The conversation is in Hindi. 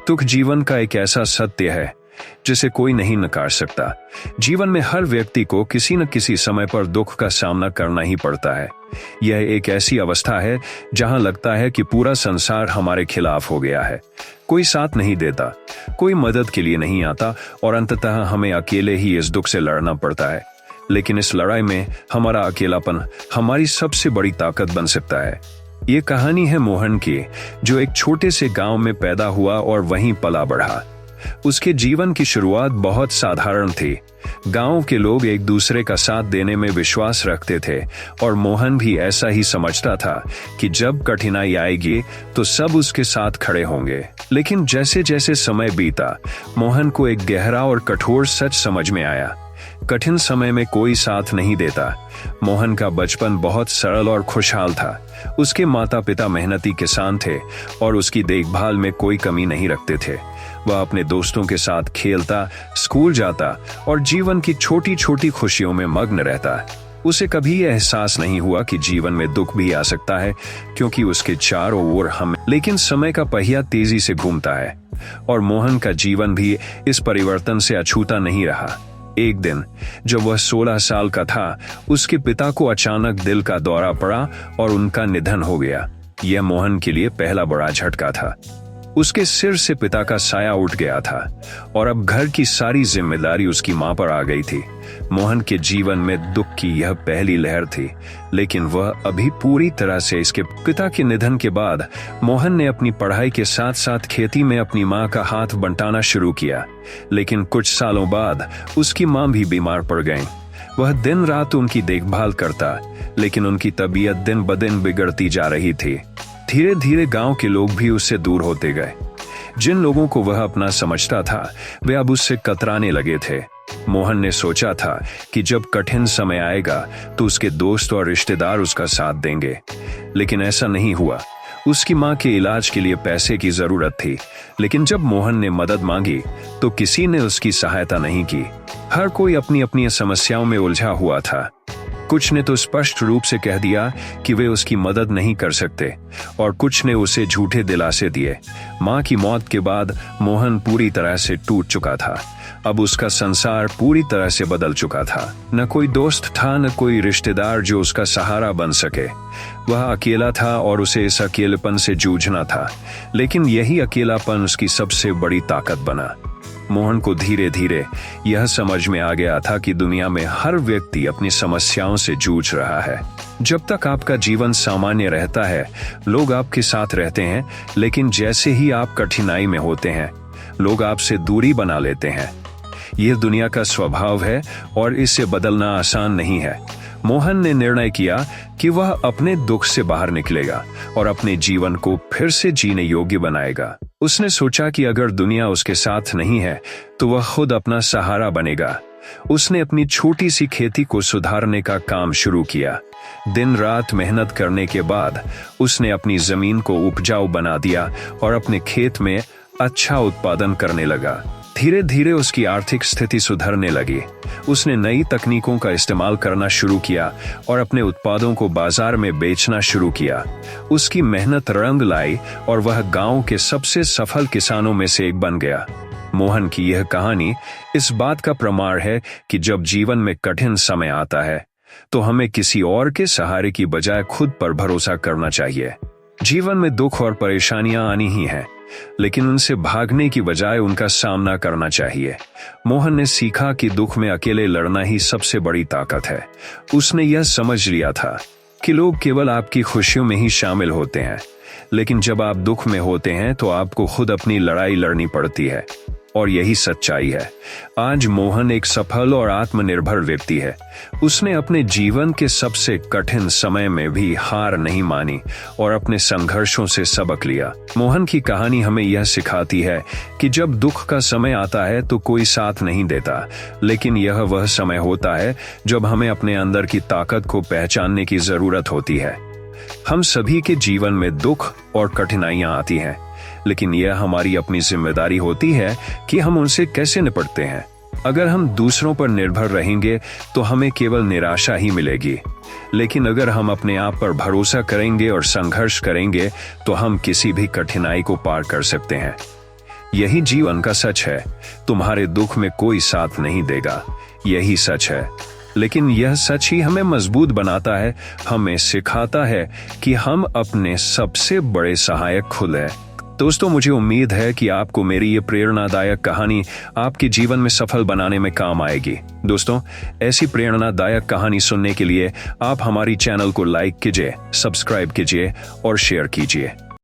दुख जीवन का एक ऐसा सत्य है जिसे कोई नहीं नकार सकता। जीवन में हर व्यक्ति को किसी न किसी समय पर दुख का सामना करना ही पड़ता है। यह एक ऐसी अवस्था है जहां लगता है कि पूरा संसार हमारे खिलाफ हो गया है। कोई साथ नहीं देता, कोई मदद के लिए नहीं आता और अंततः हमें अकेले ही इस दुख से लड़ना पड़ता है। लेकिन इस लड़ाई में हमारा अकेलापन हमारी सबसे बड़ी ताकत बन सकता है। ये कहानी है मोहन की, जो एक छोटे से गांव में पैदा हुआ और वहीं पला बढ़ा। उसके जीवन की शुरुआत बहुत साधारण थी। गांव के लोग एक दूसरे का साथ देने में विश्वास रखते थे और मोहन भी ऐसा ही समझता था कि जब कठिनाई आएगी तो सब उसके साथ खड़े होंगे। लेकिन जैसे जैसे समय बीता, मोहन को एक गहरा और कठोर सच समझ में आया। कठिन समय में कोई साथ नहीं देता। मोहन का बचपन बहुत सरल और खुशहाल था। उसके माता पिता मेहनती किसान थे और उसकी देखभाल में कोई कमी नहीं रखते थे। वह अपने दोस्तों के साथ खेलता, स्कूल जाता और जीवन की छोटी छोटी खुशियों में मग्न रहता। उसे कभी यह एहसास नहीं हुआ कि जीवन में दुख भी आ सकता है, क्योंकि उसके चारों ओर हम। लेकिन समय का पहिया तेजी से घूमता है और मोहन का जीवन भी इस परिवर्तन से अछूता नहीं रहा। एक दिन जब वह 16 साल का था, उसके पिता को अचानक दिल का दौरा पड़ा और उनका निधन हो गया। यह मोहन के लिए पहला बड़ा झटका था। उसके सिर से पिता का साया उठ गया था और अब घर की सारी जिम्मेदारी उसकी मां पर आ गई थी। मोहन के जीवन में दुख की यह पहली लहर थी, लेकिन वह अभी पूरी तरह से इसके पिता के निधन के बाद मोहन ने अपनी पढ़ाई के साथ साथ खेती में अपनी मां का हाथ बंटाना शुरू किया। लेकिन कुछ सालों बाद उसकी मां भी बीमार पड़ गईं। वह दिन रात उनकी देखभाल करता, लेकिन उनकी तबीयत दिन ब दिन बिगड़ती जा रही थी। धीरे धीरे गांव के लोग भी उससे दूर होते गए। जिन लोगों को वह अपना समझता था, वे अब उससे कतराने लगे थे। मोहन ने सोचा था कि जब कठिन समय आएगा तो उसके दोस्त और रिश्तेदार उसका साथ देंगे, लेकिन ऐसा नहीं हुआ। उसकी मां के इलाज के लिए पैसे की जरूरत थी, लेकिन जब मोहन ने मदद मांगी तो किसी ने उसकी सहायता नहीं की। हर कोई अपनी अपनी समस्याओं में उलझा हुआ था। कुछ ने तो स्पष्ट रूप से कह दिया कि वे उसकी मदद नहीं कर सकते और कुछ ने उसे झूठे दिलासे दिए। मां की मौत के बाद मोहन पूरी तरह से टूट चुका था। अब उसका संसार पूरी तरह से बदल चुका था। न कोई दोस्त था, न कोई रिश्तेदार जो उसका सहारा बन सके। वह अकेला था और उसे इस अकेलेपन से जूझना था, लेकिन यही अकेलापन उसकी सबसे बड़ी ताकत बना। मोहन को धीरे धीरे यह समझ में आ गया था कि दुनिया में हर व्यक्ति अपनी समस्याओं से जूझ रहा है। जब तक आपका जीवन सामान्य रहता है, लोग आपके साथ रहते हैं, लेकिन जैसे ही आप कठिनाई में होते हैं, लोग आपसे दूरी बना लेते हैं। यह दुनिया का स्वभाव है और इसे बदलना आसान नहीं है। मोहन ने निर्णय किया कि वह अपने दुख से बाहर निकलेगा और अपने जीवन को फिर से जीने योग्य बनाएगा। उसने सोचा कि अगर दुनिया उसके साथ नहीं है तो वह खुद अपना सहारा बनेगा। उसने अपनी छोटी सी खेती को सुधारने का काम शुरू किया। दिन रात मेहनत करने के बाद उसने अपनी जमीन को उपजाऊ बना दिया और अपने खेत में अच्छा उत्पादन करने लगा। धीरे धीरे उसकी आर्थिक स्थिति सुधरने लगी। उसने नई तकनीकों का इस्तेमाल करना शुरू किया और अपने उत्पादों को बाजार में बेचना शुरू किया। उसकी मेहनत रंग लाई और वह गांव के सबसे सफल किसानों में से एक बन गया। मोहन की यह कहानी इस बात का प्रमाण है कि जब जीवन में कठिन समय आता है तो हमें किसी और के सहारे की बजाय खुद पर भरोसा करना चाहिए। जीवन में दुख और परेशानियां आनी ही हैं, लेकिन उनसे भागने की बजाय उनका सामना करना चाहिए। मोहन ने सीखा कि दुख में अकेले लड़ना ही सबसे बड़ी ताकत है। उसने यह समझ लिया था कि लोग केवल आपकी खुशियों में ही शामिल होते हैं, लेकिन जब आप दुख में होते हैं तो आपको खुद अपनी लड़ाई लड़नी पड़ती है, और यही सच्चाई है। आज मोहन एक सफल और आत्मनिर्भर व्यक्ति है। उसने अपने जीवन के सबसे कठिन समय में भी हार नहीं मानी और अपने संघर्षों से सबक लिया। मोहन की कहानी हमें यह सिखाती है कि जब दुख का समय आता है तो कोई साथ नहीं देता, लेकिन यह वह समय होता है जब हमें अपने अंदर की ताकत को पहचानने की जरूरत होती है। हम सभी के जीवन में दुख और कठिनाइयां आती हैं, लेकिन यह हमारी अपनी जिम्मेदारी होती है कि हम उनसे कैसे निपटते हैं। अगर हम दूसरों पर निर्भर रहेंगे तो हमें केवल निराशा ही मिलेगी, लेकिन अगर हम अपने आप पर भरोसा करेंगे और संघर्ष करेंगे तो हम किसी भी कठिनाई को पार कर सकते हैं। यही जीवन का सच है। तुम्हारे दुख में कोई साथ नहीं देगा, यही सच है। लेकिन यह सच ही हमें मजबूत बनाता है, हमें सिखाता है कि हम अपने सबसे बड़े सहायक खुद हैं। दोस्तों, मुझे उम्मीद है कि आपको मेरी ये प्रेरणादायक कहानी आपके जीवन में सफल बनाने में काम आएगी। दोस्तों, ऐसी प्रेरणादायक कहानी सुनने के लिए आप हमारी चैनल को लाइक कीजिए, सब्सक्राइब कीजिए और शेयर कीजिए।